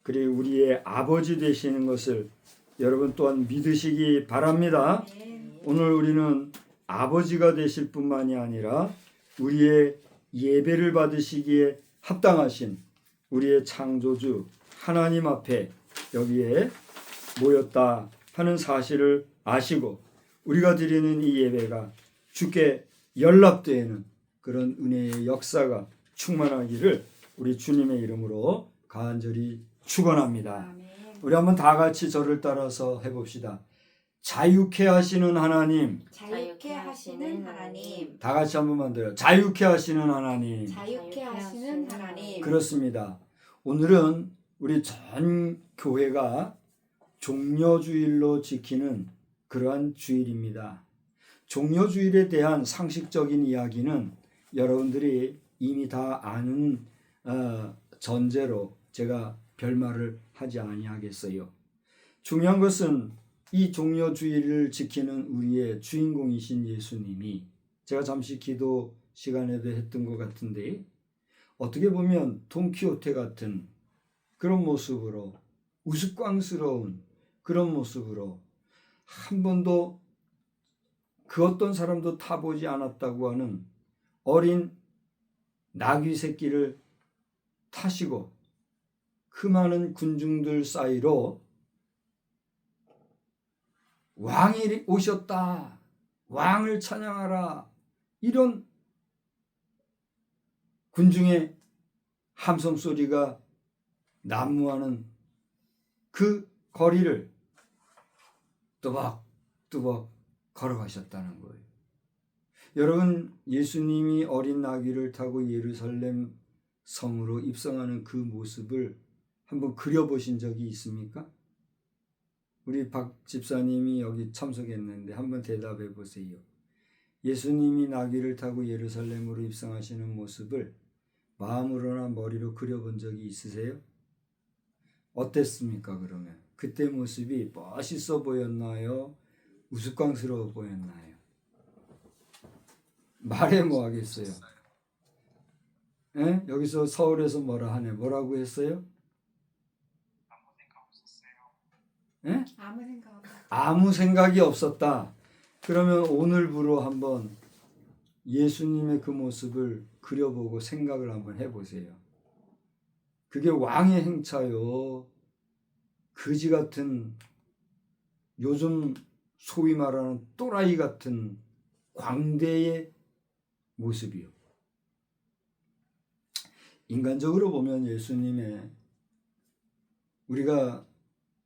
그리 우리의 아버지 되시는 것을 여러분 또한 믿으시기 바랍니다. 오늘 우리는 아버지가 되실 뿐만이 아니라 우리의 예배를 받으시기에 합당하신 우리의 창조주 하나님 앞에 여기에 모였다 하는 사실을 아시고 우리가 드리는 이 예배가 주께 연락되는 그런 은혜의 역사가 충만하기를 우리 주님의 이름으로 간절히 축원합니다. 우리 한번 다 같이 저를 따라서 해봅시다. 자유케 하시는 하나님. 자유케 하시는 하나님. 다 같이 한 번만 더요. 자유케 하시는 하나님. 자유케 하시는 하나님. 그렇습니다. 오늘은 우리 전 교회가 종려주일로 지키는 그러한 주일입니다. 종려주일에 대한 상식적인 이야기는 여러분들이 이미 다 아는 전제로 제가 별말을 하지 아니하겠어요. 중요한 것은 이 종려주일을 지키는 우리의 주인공이신 예수님이 제가 잠시 기도 시간에도 했던 것 같은데 어떻게 보면 돈키호테 같은 그런 모습으로 우스꽝스러운 그런 모습으로 한 번도 그 어떤 사람도 타보지 않았다고 하는 어린 나귀 새끼를 타시고 그 많은 군중들 사이로 왕이 오셨다, 왕을 찬양하라, 이런 군중의 함성 소리가 난무하는 그 거리를 또박또박 걸어가셨다는 거예요. 여러분, 예수님이 어린 나귀를 타고 예루살렘 성으로 입성하는 그 모습을 한번 그려보신 적이 있습니까? 우리 박 집사님이 여기 참석했는데 한번 대답해 보세요. 예수님이 나귀를 타고 예루살렘으로 입성하시는 모습을 마음으로나 머리로 그려본 적이 있으세요? 어땠습니까? 그러면 그때 모습이 멋있어 보였나요? 우스꽝스러워 보였나요? 말해 뭐 하겠어요? 에? 여기서 서울에서 뭐라 하네? 뭐라고 했어요? 에? 아무 생각이 없었다. 그러면 오늘부로 한번 예수님의 그 모습을 그려보고 생각을 한번 해보세요. 그게 왕의 행차요. 거지 같은 요즘 소위 말하는 또라이 같은 광대의 모습이요. 인간적으로 보면 예수님의 우리가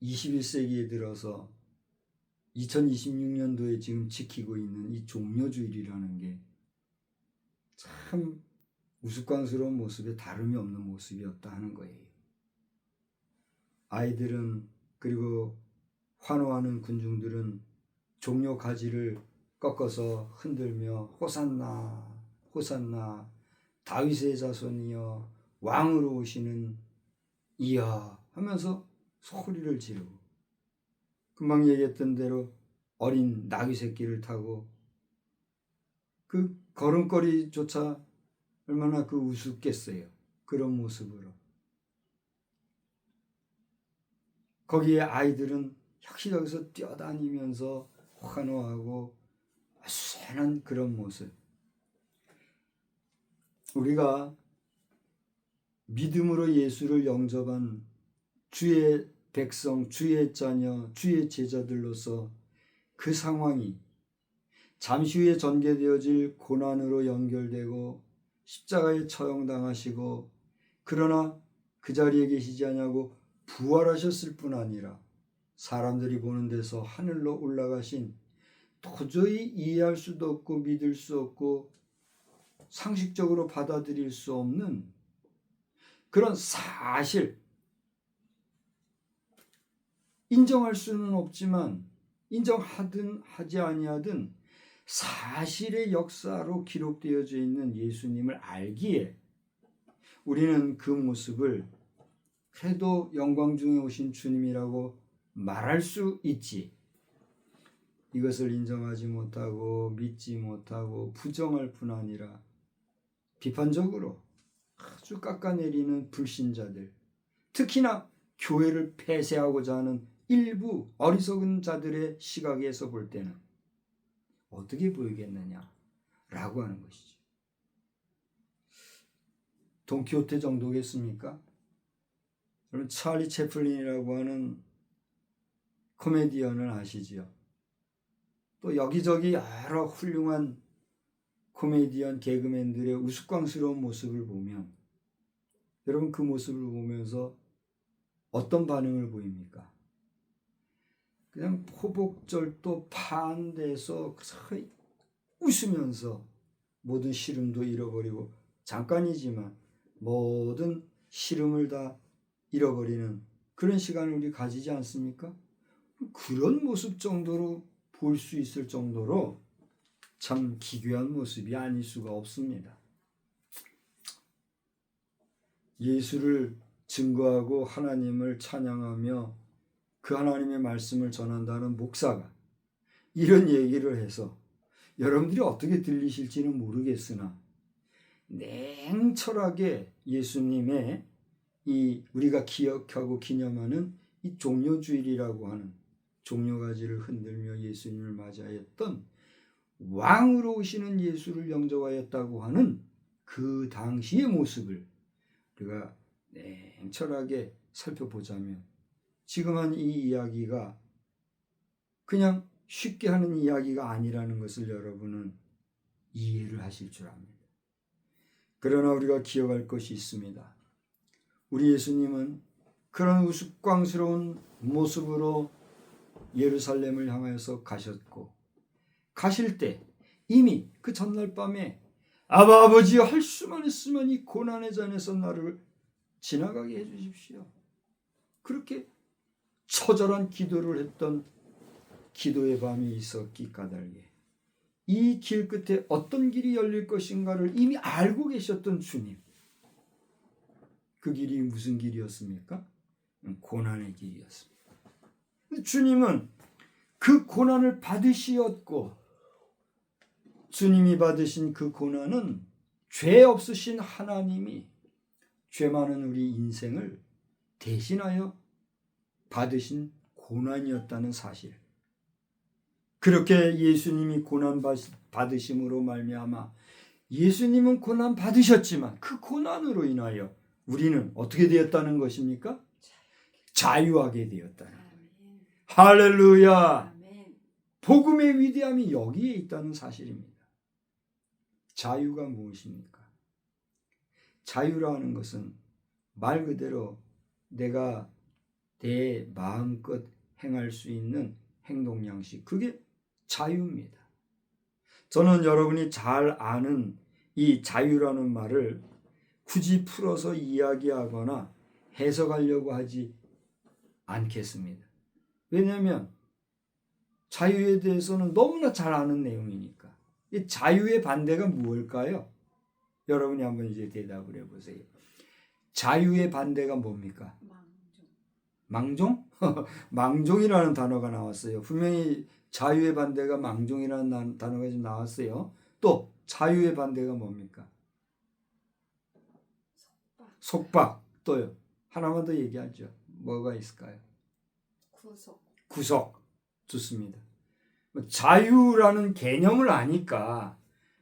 21세기에 들어서 2026년도에 지금 지키고 있는 이 종려주일이라는 게 참 우스꽝스러운 모습에 다름이 없는 모습이었다 하는 거예요. 아이들은 그리고 환호하는 군중들은 종려 가지를 꺾어서 흔들며 호산나 호산나 다윗의 자손이여 왕으로 오시는 이야 하면서 소리를 지르고 금방 얘기했던 대로 어린 나귀 새끼를 타고 그 걸음걸이조차 얼마나 그 우습겠어요. 그런 모습으로. 거기에 아이들은 여기저기서 뛰어다니면서 환호하고 아련한 그런 모습. 우리가 믿음으로 예수를 영접한 주의 백성, 주의 자녀, 주의 제자들로서 그 상황이 잠시 후에 전개되어질 고난으로 연결되고 십자가에 처형당하시고 그러나 그 자리에 계시지 아니하고 부활하셨을 뿐 아니라 사람들이 보는 데서 하늘로 올라가신 도저히 이해할 수도 없고 믿을 수 없고 상식적으로 받아들일 수 없는 그런 사실, 인정할 수는 없지만 인정하든 하지 아니하든 사실의 역사로 기록되어져 있는 예수님을 알기에 우리는 그 모습을 그래도 영광 중에 오신 주님이라고 말할 수 있지. 이것을 인정하지 못하고 믿지 못하고 부정할 뿐 아니라 비판적으로 아주 깎아내리는 불신자들, 특히나 교회를 폐쇄하고자 하는 일부 어리석은 자들의 시각에서 볼 때는 어떻게 보이겠느냐라고 하는 것이죠. 돈키호테 정도겠습니까? 여러분 찰리 채플린이라고 하는 코미디언을 아시지요? 또 여기저기 여러 훌륭한 코미디언 개그맨들의 우스꽝스러운 모습을 보면 여러분 그 모습을 보면서 어떤 반응을 보입니까? 그냥 포복절도 파한데서 웃으면서 모든 시름도 잃어버리고 잠깐이지만 모든 시름을 다 잃어버리는 그런 시간을 우리 가지지 않습니까? 그런 모습 정도로 볼 수 있을 정도로 참 기괴한 모습이 아닐 수가 없습니다. 예수를 증거하고 하나님을 찬양하며 그 하나님의 말씀을 전한다는 목사가 이런 얘기를 해서 여러분들이 어떻게 들리실지는 모르겠으나 냉철하게 예수님의 이 우리가 기억하고 기념하는 이 종려주일이라고 하는 종려가지를 흔들며 예수님을 맞이하였던 왕으로 오시는 예수를 영접하였다고 하는 그 당시의 모습을 우리가 냉철하게 살펴보자면 지금 한 이 이야기가 그냥 쉽게 하는 이야기가 아니라는 것을 여러분은 이해를 하실 줄 압니다. 그러나 우리가 기억할 것이 있습니다. 우리 예수님은 그런 우스꽝스러운 모습으로 예루살렘을 향하여서 가셨고 가실 때 이미 그 전날 밤에 아버지여 할 수만 있으면 이 고난의 잔에서 나를 지나가게 해주십시오. 그렇게 처절한 기도를 했던 기도의 밤이 있었기 까닭에 이 길 끝에 어떤 길이 열릴 것인가를 이미 알고 계셨던 주님. 그 길이 무슨 길이었습니까? 고난의 길이었습니다. 주님은 그 고난을 받으시었고 주님이 받으신 그 고난은 죄 없으신 하나님이 죄 많은 우리 인생을 대신하여 받으신 고난이었다는 사실. 그렇게 예수님이 고난 받으심으로 말미암아 예수님은 고난 받으셨지만 그 고난으로 인하여 우리는 어떻게 되었다는 것입니까? 자유하게 되었다는 거예요. 할렐루야. 복음의 위대함이 여기에 있다는 사실입니다. 자유가 무엇입니까? 자유라는 것은 말 그대로 내가 내 마음껏 행할 수 있는 행동 양식, 그게 자유입니다. 저는 여러분이 잘 아는 이 자유라는 말을 굳이 풀어서 이야기하거나 해석하려고 하지 않겠습니다. 왜냐하면 자유에 대해서는 너무나 잘 아는 내용이니까. 이 자유의 반대가 무엇일까요? 여러분이 한번 이제 대답을 해보세요. 자유의 반대가 뭡니까? 망종? 망종이라는 단어가 나왔어요. 분명히 자유의 반대가 망종이라는 단어가 지금 나왔어요. 또 자유의 반대가 뭡니까? 속박. 또요. 하나만 더 얘기하죠. 뭐가 있을까요? 구속. 좋습니다. 자유라는 개념을 아니까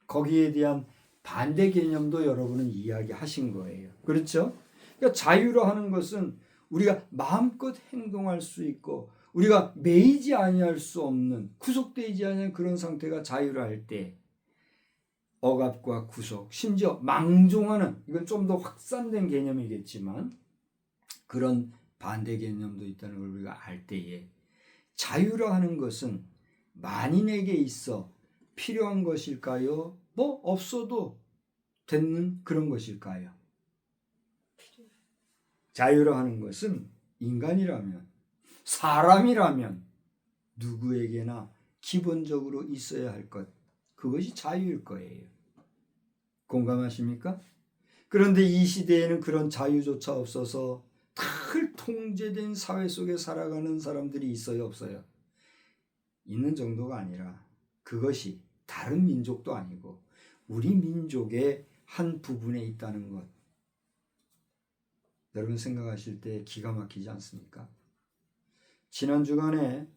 거기에 대한 반대 개념도 여러분은 이야기하신 거예요. 그렇죠? 그러니까 자유로 하는 것은 우리가 마음껏 행동할 수 있고 우리가 매이지 아니할 수 없는 구속되지 않은 그런 상태가 자유라 할 때 억압과 구속, 심지어 망종하는, 이건 좀 더 확산된 개념이겠지만 그런 반대 개념도 있다는 걸 우리가 알 때에 자유라 하는 것은 만인에게 있어 필요한 것일까요? 뭐 없어도 되는 그런 것일까요? 자유라 하는 것은 인간이라면, 사람이라면 누구에게나 기본적으로 있어야 할 것, 그것이 자유일 거예요. 공감하십니까? 그런데 이 시대에는 그런 자유조차 없어서 늘 통제된 사회 속에 살아가는 사람들이 있어요, 없어요? 있는 정도가 아니라 그것이 다른 민족도 아니고 우리 민족의 한 부분에 있다는 것. 여러분 생각하실 때 기가 막히지 않습니까? 지난 주간에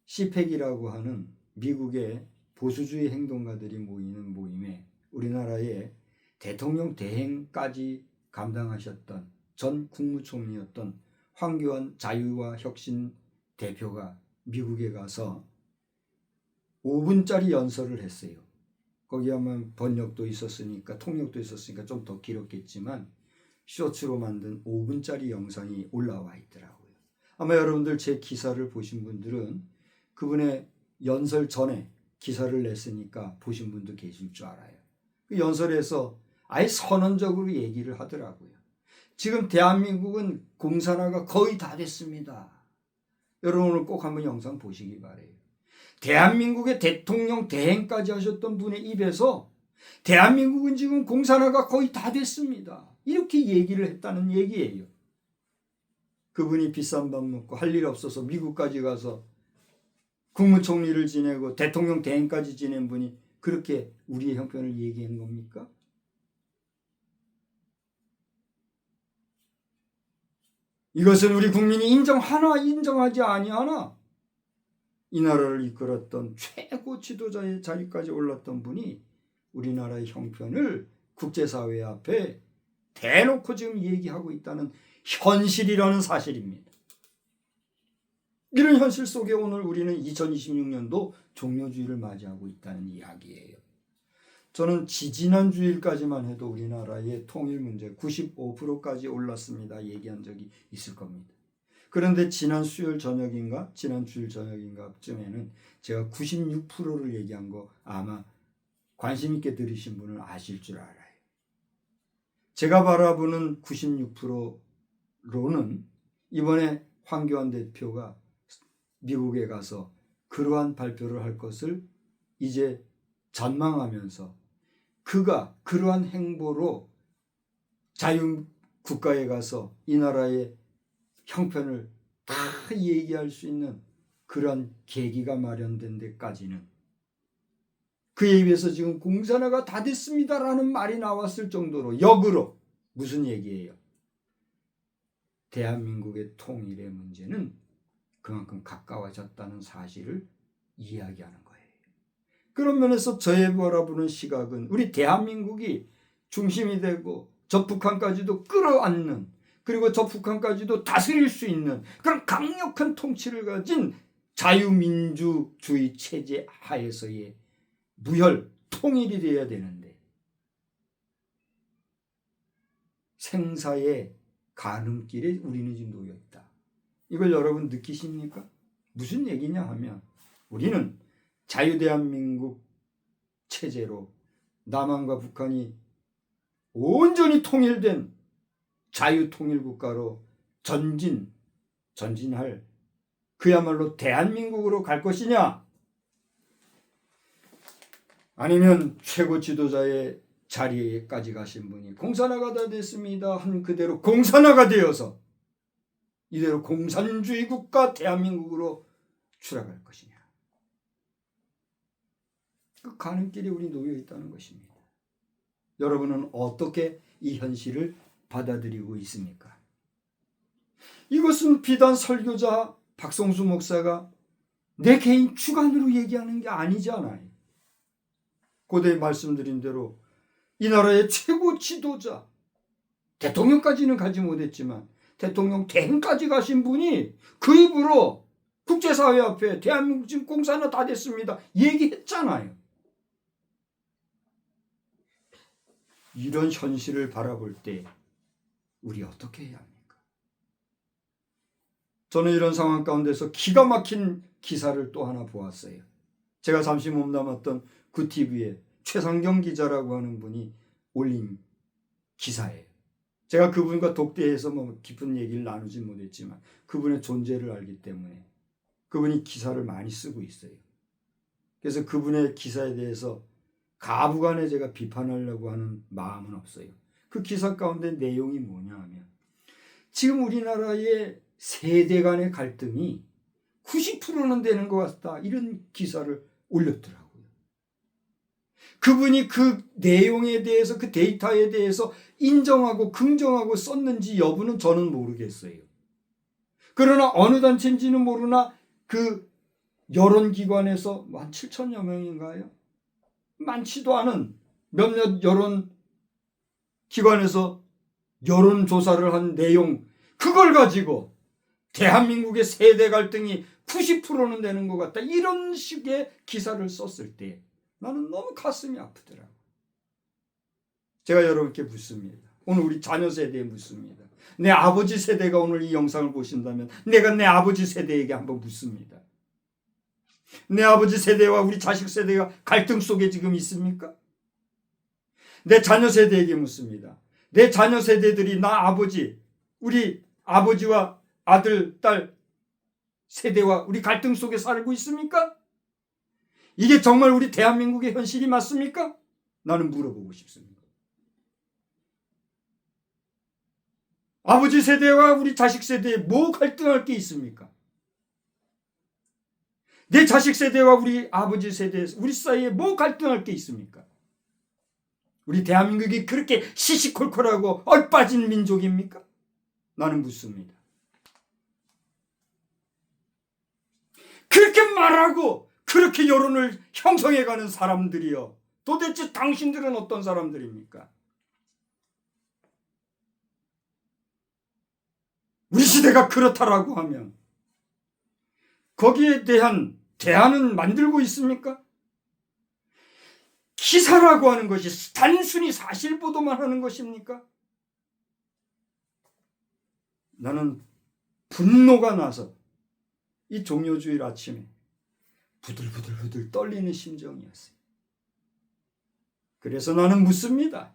시펙이라고 하는 미국의 보수주의 행동가들이 모이는 모임에 우리나라의 대통령 대행까지 감당하셨던 전 국무총리였던 황교안 자유와 혁신 대표가 미국에 가서 5분짜리 연설을 했어요. 거기 아마 번역도 있었으니까 통역도 있었으니까 좀 더 길었겠지만 쇼츠로 만든 5분짜리 영상이 올라와 있더라고요. 아마 여러분들 제 기사를 보신 분들은 그분의 연설 전에 기사를 냈으니까 보신 분도 계실 줄 알아요. 그 연설에서 아예 선언적으로 얘기를 하더라고요. 지금 대한민국은 공산화가 거의 다 됐습니다. 여러분 오늘 꼭 한번 영상 보시기 바래요. 대한민국의 대통령 대행까지 하셨던 분의 입에서 대한민국은 지금 공산화가 거의 다 됐습니다. 이렇게 얘기를 했다는 얘기예요. 그분이 비싼 밥 먹고 할 일 없어서 미국까지 가서 국무총리를 지내고 대통령 대행까지 지낸 분이 그렇게 우리의 형편을 얘기한 겁니까? 이것은 우리 국민이 인정하나 인정하지 아니하나 이 나라를 이끌었던 최고 지도자의 자리까지 올랐던 분이 우리나라의 형편을 국제사회 앞에 대놓고 지금 얘기하고 있다는 현실이라는 사실입니다. 이런 현실 속에 오늘 우리는 2026년도 종료주의를 맞이하고 있다는 이야기예요. 저는 지지난 주일까지만 해도 우리나라의 통일 문제 95%까지 올랐습니다. 얘기한 적이 있을 겁니다. 그런데 지난 수요일 저녁인가 지난 주일 저녁인가쯤에는 제가 96%를 얘기한 거 아마 관심 있게 들으신 분은 아실 줄 알아요. 제가 바라보는 96%로는 이번에 황교안 대표가 미국에 가서 그러한 발표를 할 것을 이제 전망하면서 그가 그러한 행보로 자유국가에 가서 이 나라의 형편을 다 얘기할 수 있는 그런 계기가 마련된 데까지는 그에 비해서 지금 공산화가 다 됐습니다라는 말이 나왔을 정도로 역으로 무슨 얘기예요? 대한민국의 통일의 문제는 그만큼 가까워졌다는 사실을 이야기하는 거예요. 그런 면에서 저의 바라보는 시각은 우리 대한민국이 중심이 되고 저 북한까지도 끌어안는 그리고 저 북한까지도 다스릴 수 있는 그런 강력한 통치를 가진 자유민주주의 체제 하에서의 무혈 통일이 되어야 되는데 생사의 가늠길에 우리는 지금 놓여 있다. 이걸 여러분 느끼십니까? 무슨 얘기냐 하면 우리는 자유대한민국 체제로 남한과 북한이 온전히 통일된 자유통일국가로 전진할 그야말로 대한민국으로 갈 것이냐? 아니면 최고 지도자의 자리에까지 가신 분이 공산화가 다 됐습니다 한 그대로 공산화가 되어서 이대로 공산주의 국가 대한민국으로 추락할 것이냐. 그 가는 길에 우리 놓여 있다는 것입니다. 여러분은 어떻게 이 현실을 받아들이고 있습니까? 이것은 비단 설교자 박성수 목사가 내 개인 주관으로 얘기하는 게 아니잖아요. 고대에 말씀드린 대로 이 나라의 최고 지도자 대통령까지는 가지 못했지만 대통령 대행까지 가신 분이 그 입으로 국제사회 앞에 대한민국 지금 공산화 다 됐습니다 얘기했잖아요. 이런 현실을 바라볼 때 우리 어떻게 해야 합니까? 저는 이런 상황 가운데서 기가 막힌 기사를 또 하나 보았어요. 제가 잠시 몸담았던 구TV에 최상경 기자라고 하는 분이 올린 기사예요. 제가 그분과 독대해서 깊은 얘기를 나누지 못했지만 그분의 존재를 알기 때문에 그분이 기사를 많이 쓰고 있어요. 그래서 그분의 기사에 대해서 가부간에 제가 비판하려고 하는 마음은 없어요. 그 기사 가운데 내용이 뭐냐 하면 지금 우리나라의 세대 간의 갈등이 90%는 되는 것 같다. 이런 기사를 올렸더라고요. 그분이 그 내용에 대해서 그 데이터에 대해서 인정하고 긍정하고 썼는지 여부는 저는 모르겠어요. 그러나 어느 단체인지는 모르나 그 여론기관에서 한 7천여 명인가요? 많지도 않은 몇몇 여론기관에서 여론조사를 한 내용, 그걸 가지고 대한민국의 세대 갈등이 90%는 되는 것 같다, 이런 식의 기사를 썼을 때 나는 너무 가슴이 아프더라고. 제가 여러분께 묻습니다. 오늘 우리 자녀 세대에 묻습니다. 내 아버지 세대가 오늘 이 영상을 보신다면 내가 내 아버지 세대에게 한번 묻습니다. 내 아버지 세대와 우리 자식 세대가 갈등 속에 지금 있습니까? 내 자녀 세대에게 묻습니다. 내 자녀 세대들이 나 아버지, 우리 아버지와 아들, 딸 세대와 우리 갈등 속에 살고 있습니까? 이게 정말 우리 대한민국의 현실이 맞습니까? 나는 물어보고 싶습니다. 아버지 세대와 우리 자식 세대에 뭐 갈등할 게 있습니까? 내 자식 세대와 우리 아버지 세대, 우리 사이에 뭐 갈등할 게 있습니까? 우리 대한민국이 그렇게 시시콜콜하고 얼빠진 민족입니까? 나는 묻습니다. 그렇게 말하고 그렇게 여론을 형성해가는 사람들이요, 도대체 당신들은 어떤 사람들입니까? 우리 시대가 그렇다라고 하면 거기에 대한 대안은 만들고 있습니까? 기사라고 하는 것이 단순히 사실 보도만 하는 것입니까? 나는 분노가 나서 이 종료주일 아침에 부들부들 떨리는 심정이었어요. 그래서 나는 묻습니다.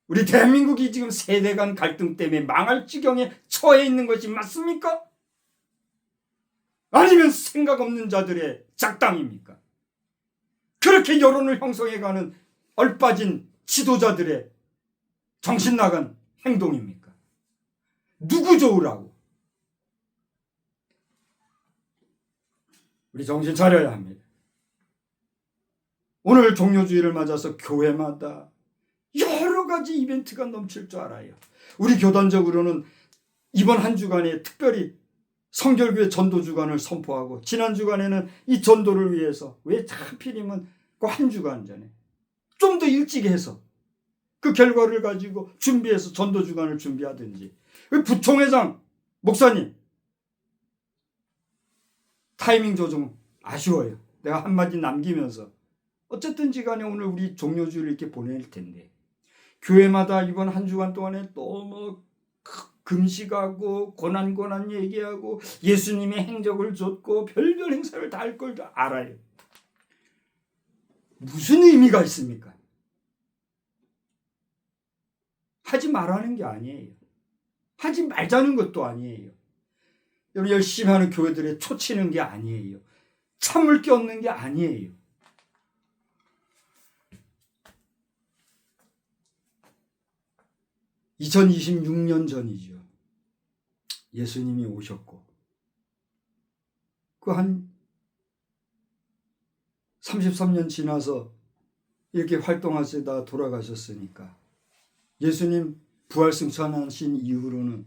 우리 대한민국이 지금 세대 간 갈등 때문에 망할 지경에 처해 있는 것이 맞습니까? 아니면 생각 없는 자들의 작당입니까? 그렇게 여론을 형성해가는 얼빠진 지도자들의 정신 나간 행동입니까? 누구 좋으라고? 우리 정신 차려야 합니다. 오늘 종료주의를 맞아서 교회마다 여러 가지 이벤트가 넘칠 줄 알아요. 우리 교단적으로는 이번 한 주간에 특별히 성결교회 전도 주간을 선포하고, 지난 주간에는 이 전도를 위해서, 왜 하필이면 그 한 주간 전에 좀 더 일찍 해서 그 결과를 가지고 준비해서 전도 주간을 준비하든지, 부총회장 목사님 타이밍 조정 아쉬워요. 내가 한마디 남기면서 어쨌든지 간에 오늘 우리 종료주를 이렇게 보낼 텐데, 교회마다 이번 한 주간 동안에 또 뭐 금식하고 고난 얘기하고 예수님의 행적을 좇고 별별 행사를 다 할 걸 알아요. 무슨 의미가 있습니까? 하지 말라는 게 아니에요. 하지 말자는 것도 아니에요. 여러분, 열심히 하는 교회들에 초치는 게 아니에요. 참을 게 없는 게 아니에요. (2026년) 전이죠. 예수님이 오셨고 그 한 33년 지나서 이렇게 활동하시다 돌아가셨으니까, 예수님 부활 승천하신 이후로는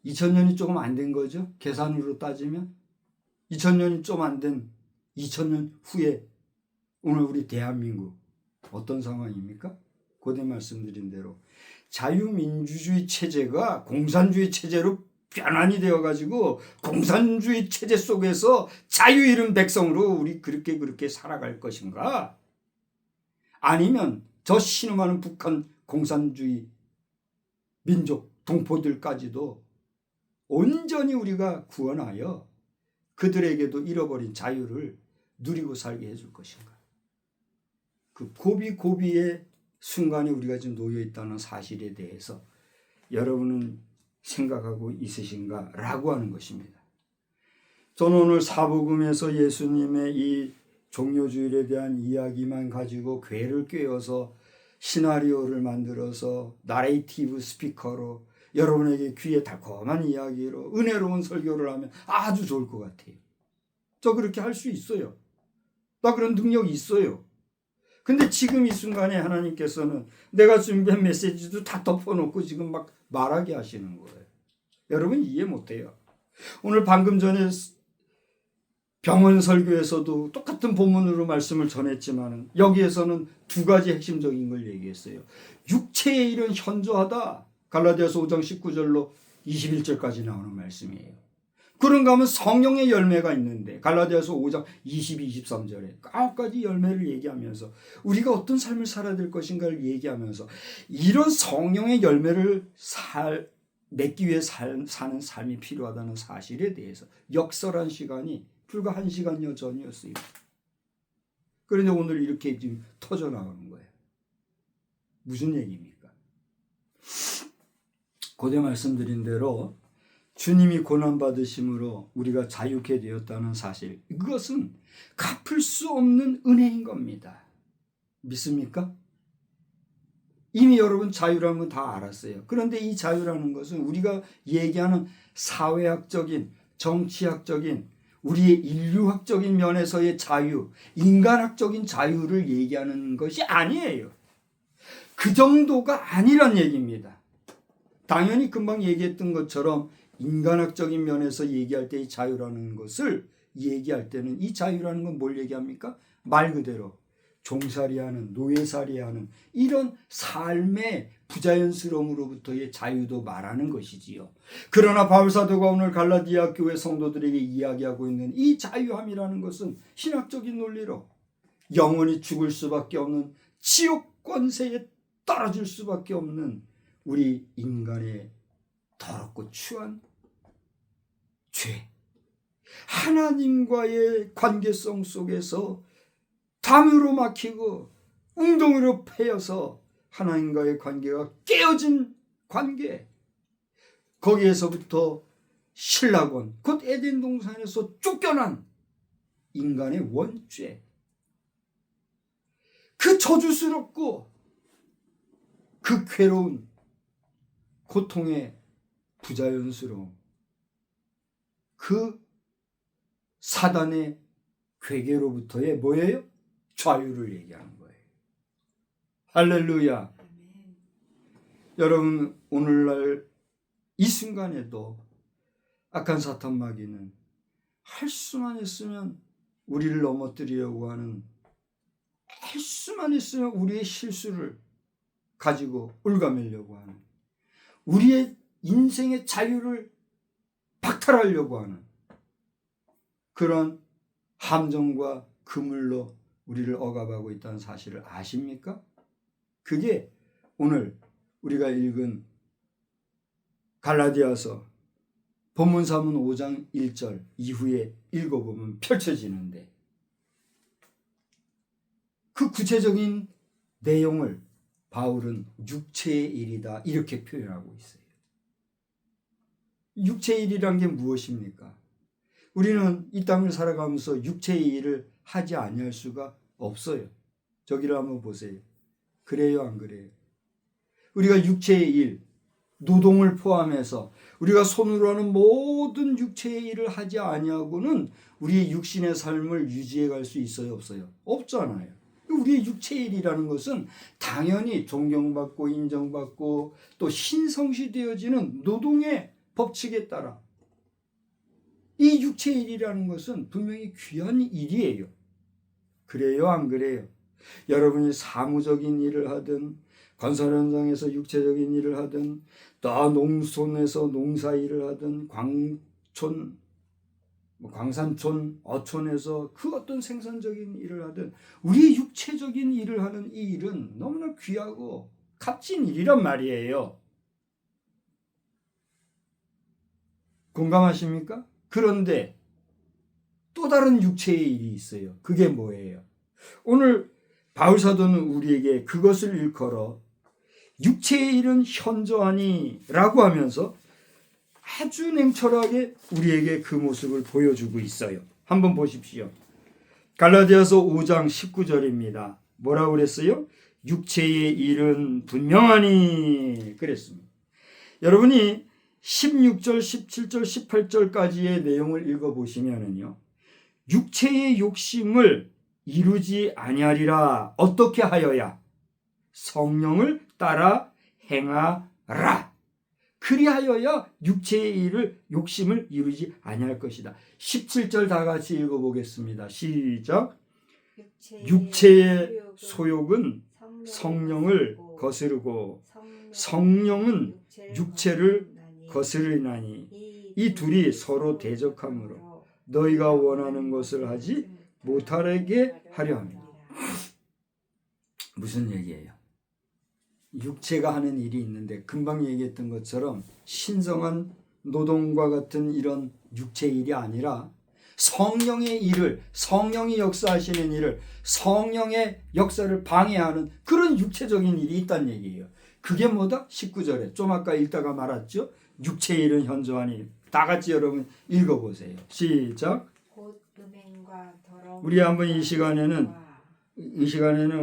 2000년이 조금 안 된 거죠. 계산으로 따지면 2000년이 좀 안 된 2000년 후에 오늘 우리 대한민국 어떤 상황입니까? 고대 말씀드린 대로 자유민주주의 체제가 공산주의 체제로 변환이 되어가지고 공산주의 체제 속에서 자유 잃은 백성으로 우리 그렇게 살아갈 것인가? 아니면 저 신음하는 북한 공산주의 민족 동포들까지도 온전히 우리가 구원하여 그들에게도 잃어버린 자유를 누리고 살게 해줄 것인가? 그 고비의 순간에 우리가 지금 놓여 있다는 사실에 대해서 여러분은 생각하고 있으신가? 라고 하는 것입니다. 저는 오늘 사복음에서 예수님의 이 종료주일에 대한 이야기만 가지고 괴를 꿰어서 시나리오를 만들어서 나레이티브 스피커로 여러분에게 귀에 달콤한 이야기로 은혜로운 설교를 하면 아주 좋을 것 같아요. 저 그렇게 할 수 있어요. 나 그런 능력이 있어요. 근데 지금 이 순간에 하나님께서는 내가 준비한 메시지도 다 덮어놓고 지금 막 말하게 하시는 거예요. 여러분 이해 못해요. 오늘 방금 전에 병원 설교에서도 똑같은 본문으로 말씀을 전했지만 여기에서는 두 가지 핵심적인 걸 얘기했어요. 육체의 일은 현저하다. 갈라디아서 5장 19절로 21절까지 나오는 말씀이에요. 그런가 하면 성령의 열매가 있는데 갈라디아서 5장 22, 23절에 9가지 열매를 얘기하면서 우리가 어떤 삶을 살아야 될 것인가를 얘기하면서 이런 성령의 열매를 맺기 위해 사는 삶이 필요하다는 사실에 대해서 역설한 시간이 불과 1시간여 전이었어요. 그런데 오늘 이렇게 지금 터져 나오는 거예요. 무슨 얘기입니까? 고대 말씀드린 대로 주님이 고난받으심으로 우리가 자유케 되었다는 사실, 이것은 갚을 수 없는 은혜인 겁니다. 믿습니까? 이미 여러분 자유라는 건 다 알았어요. 그런데 이 자유라는 것은 우리가 얘기하는 사회학적인, 정치학적인, 우리의 인류학적인 면에서의 자유, 인간학적인 자유를 얘기하는 것이 아니에요. 그 정도가 아니란 얘기입니다. 당연히 금방 얘기했던 것처럼 인간학적인 면에서 얘기할 때 이 자유라는 것을 얘기할 때는 이 자유라는 건 뭘 얘기합니까? 말 그대로 종살이하는, 노예살이하는 이런 삶의 부자연스러움으로부터의 자유도 말하는 것이지요. 그러나 바울사도가 오늘 갈라디아 교회 성도들에게 이야기하고 있는 이 자유함이라는 것은 신학적인 논리로 영원히 죽을 수밖에 없는 지옥 권세에 떨어질 수밖에 없는 우리 인간의 더럽고 추한 죄, 하나님과의 관계성 속에서 담으로 막히고 웅덩이로 패여서 하나님과의 관계가 깨어진 관계, 거기에서부터 신라곤 곧 에덴 동산에서 쫓겨난 인간의 원죄, 그 저주스럽고 그 괴로운 고통의 부자연스러움, 그 사단의 괴계로부터의 뭐예요? 자유를 얘기하는 거예요. 할렐루야. 여러분 오늘날 이 순간에도 악한 사탄 마귀는 할 수만 있으면 우리를 넘어뜨리려고 하는, 할 수만 있으면 우리의 실수를 가지고 올가매려고 하는, 우리의 인생의 자유를 박탈하려고 하는 그런 함정과 그물로 우리를 억압하고 있다는 사실을 아십니까? 그게 오늘 우리가 읽은 갈라디아서 본문사문 5장 1절 이후에 읽어보면 펼쳐지는데, 그 구체적인 내용을 바울은 육체의 일이다 이렇게 표현하고 있어요. 육체의 일이란 게 무엇입니까? 우리는 이 땅을 살아가면서 육체의 일을 하지 아니할 수가 없어요. 저기를 한번 보세요. 그래요, 안 그래요? 우리가 육체의 일, 노동을 포함해서 우리가 손으로 하는 모든 육체의 일을 하지 아니하고는 우리의 육신의 삶을 유지해 갈 수 있어요, 없어요? 없잖아요. 우리의 육체의 일이라는 것은 당연히 존경받고 인정받고 또 신성시되어지는 노동의 법칙에 따라 이 육체의 일이라는 것은 분명히 귀한 일이에요. 그래요, 안 그래요? 여러분이 사무적인 일을 하든 건설 현장에서 육체적인 일을 하든 또 농촌에서 농사 일을 하든 광산촌, 어촌에서 그 어떤 생산적인 일을 하든 우리의 육체적인 일을 하는 이 일은 너무나 귀하고 값진 일이란 말이에요. 공감하십니까? 그런데 또 다른 육체의 일이 있어요. 그게 뭐예요? 오늘 바울사도는 우리에게 그것을 일컬어 육체의 일은 현저하니 라고 하면서 아주 냉철하게 우리에게 그 모습을 보여주고 있어요. 한번 보십시오. 갈라디아서 5장 19절입니다. 뭐라고 그랬어요? 육체의 일은 분명하니 그랬습니다. 여러분이 16절, 17절, 18절까지의 내용을 읽어보시면은요, 육체의 욕심을 이루지 아니하리라. 어떻게 하여야? 성령을 따라 행하라. 그리하여야 육체의 일을 욕심을 이루지 아니할 것이다. 17절 다 같이 읽어보겠습니다. 시작. 육체의 소욕은 성령을 거스르고 성령은 육체를 거스르나니 이 둘이 서로 대적하므로 너희가 원하는 것을 하지 못하게 하려 합니다. 무슨 얘기예요? 육체가 하는 일이 있는데 금방 얘기했던 것처럼 신성한 노동과 같은 이런 육체 일이 아니라 성령의 일을, 성령이 역사하시는 일을, 성령의 역사를 방해하는 그런 육체적인 일이 있다는 얘기예요. 그게 뭐다? 19절에 좀 아까 읽다가 말았죠. 육체의 일은 현저하니. 다 같이 여러분 읽어보세요. 시작. 곧 음행과 더러움. 우리 한번 이 시간에는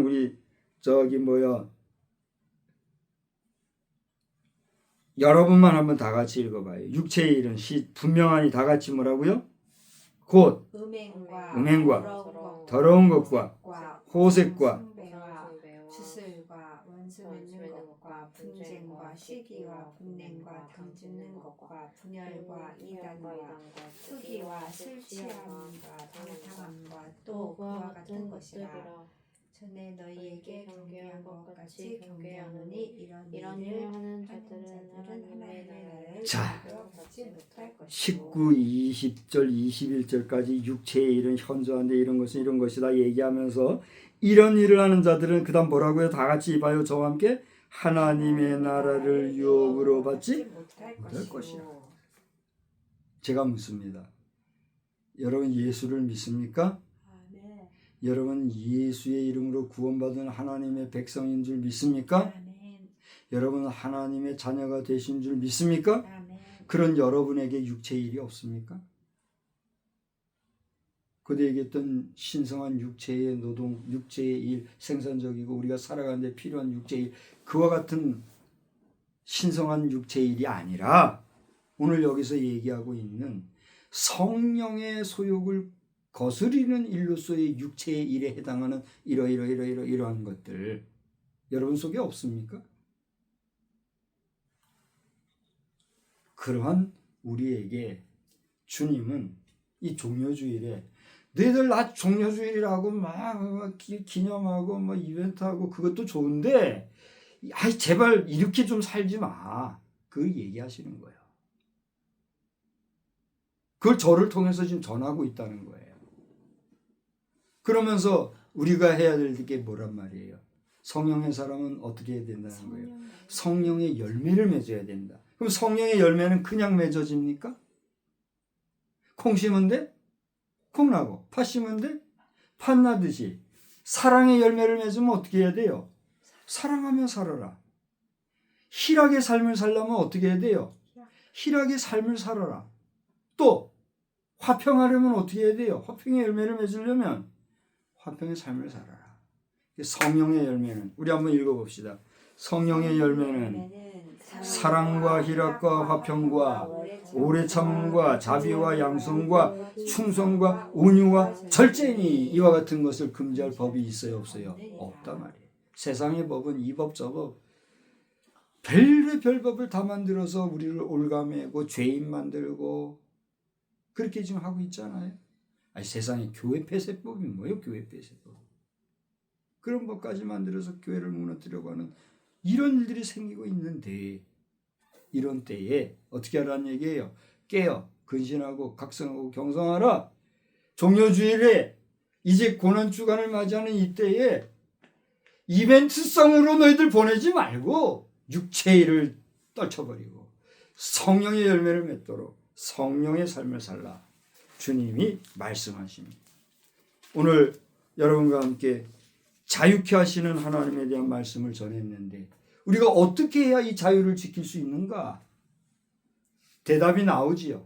우리 여러분만 한번 다 같이 읽어봐요. 육체의 일은 분명하니 다 같이 뭐라고요? 곧 음행과 더러운 것과 호색과 숭배와 주술과 원수 맺는 것과 분쟁과 시기와 분냉과 당짓는 것과 분열과 이단과 투기와 술 취함과 방탕함과 또 그와 같은 것이라. 전에 너희에게 경계한 것 같이 경계하노니 이런 일을 하는 자들은 하나님의 나라를 자, 받지 못할 것이고. 19, 20절, 21절까지 육체의 일은 현저한데 이런 것은 이런 것이다 얘기하면서 이런 일을 하는 자들은 그 다음 뭐라고요? 다 같이 봐요. 저와 함께 하나님의 나라를 유업으로 받지 못할 것이라. 제가 묻습니다. 여러분 예수를 믿습니까? 여러분 예수의 이름으로 구원받은 하나님의 백성인 줄 믿습니까? 아멘. 여러분 하나님의 자녀가 되신 줄 믿습니까? 아멘. 그런 여러분에게 육체의 일이 없습니까? 그때 얘기했던 신성한 육체의 노동, 육체의 일, 생산적이고 우리가 살아가는 데 필요한 육체의 일, 그와 같은 신성한 육체의 일이 아니라 오늘 여기서 얘기하고 있는 성령의 소욕을 거스리는 일로서의 육체의 일에 해당하는 이러한 것들 여러분 속에 없습니까? 그러한 우리에게 주님은 이 종려주일에 너희들 나 종려주일이라고 막 기념하고 뭐 이벤트하고 그것도 좋은데 아이 제발 이렇게 좀 살지 마. 그걸 얘기하시는 거예요. 그걸 저를 통해서 지금 전하고 있다는 거예요. 그러면서 우리가 해야 될 게 뭐란 말이에요? 성령의 사람은 어떻게 해야 된다는 거예요? 성령의 열매를 맺어야 된다. 그럼 성령의 열매는 그냥 맺어집니까? 콩 심은 데 콩 나고 팥 심은 데 팥 나듯이 사랑의 열매를 맺으면 어떻게 해야 돼요? 사랑하며 살아라. 희락의 삶을 살려면 어떻게 해야 돼요? 희락의 삶을 살아라. 또 화평하려면 어떻게 해야 돼요? 화평의 열매를 맺으려면 화평의 삶을 살아라. 성령의 열매는 우리 한번 읽어봅시다. 성령의 열매는 사랑과 희락과 화평과 오래 참음과 자비와 양성과 충성과 온유와 절제니 이와 같은 것을 금지할 법이 있어요 없어요? 없단 말이에요. 세상의 법은 이 법 저 법 별의 법을 다 만들어서 우리를 올가매고 죄인 만들고 그렇게 지금 하고 있잖아요. 아니, 세상에 교회 폐쇄법이 뭐예요? 교회 폐쇄법. 그런 법까지 만들어서 교회를 무너뜨리려고 하는 이런 일들이 생기고 있는데 이런 때에 어떻게 하라는 얘기예요? 깨어 근신하고 각성하고 경성하라. 종려주일에 이제 고난주간을 맞이하는 이때에 이벤트성으로 너희들 보내지 말고 육체의 일을 떨쳐버리고 성령의 열매를 맺도록 성령의 삶을 살라. 주님이 말씀하십니다. 오늘 여러분과 함께 자유케 하시는 하나님에 대한 말씀을 전했는데 우리가 어떻게 해야 이 자유를 지킬 수 있는가? 대답이 나오지요.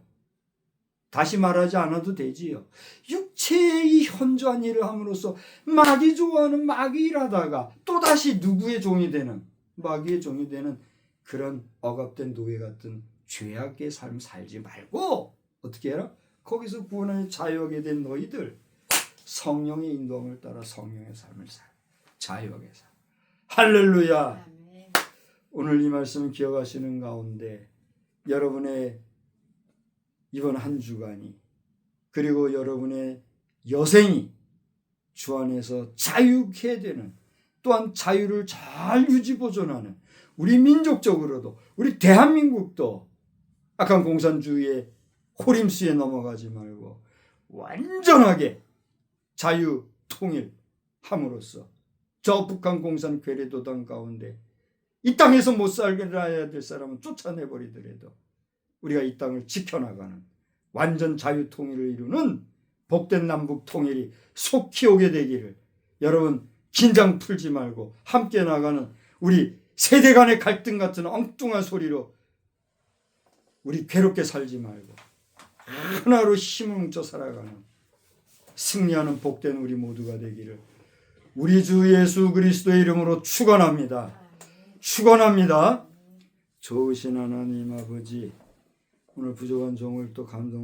다시 말하지 않아도 되지요. 육체의 이 현저한 일을 함으로써 마귀 좋아하는 마귀 일하다가 또다시 누구의 종이 되는 마귀의 종이 되는 그런 억압된 노예 같은 죄악의 삶 살지 말고 어떻게 해라? 거기서 구원의 자유하게 된 너희들 성령의 인도함을 따라 성령의 삶을 살 자유하게 살. 할렐루야. 아멘. 오늘 이 말씀을 기억하시는 가운데 여러분의 이번 한 주간이 그리고 여러분의 여생이 주 안에서 자유케 되는 또한 자유를 잘 유지 보존하는 우리 민족적으로도 우리 대한민국도 악한 공산주의의 호림수에 넘어가지 말고 완전하게 자유 통일함으로써 저 북한 공산 괴뢰도당 가운데 이 땅에서 못 살아야 될 사람은 쫓아내버리더라도 우리가 이 땅을 지켜나가는 완전 자유 통일을 이루는 복된 남북 통일이 속히 오게 되기를 여러분 긴장 풀지 말고 함께 나가는 우리 세대 간의 갈등 같은 엉뚱한 소리로 우리 괴롭게 살지 말고 하나로 힘을 뭉쳐 살아가는 승리하는 복된 우리 모두가 되기를 우리 주 예수 그리스도의 이름으로 축원합니다. 축원합니다. 좋으신 하나님 아버지 오늘 부족한 종을 또 감동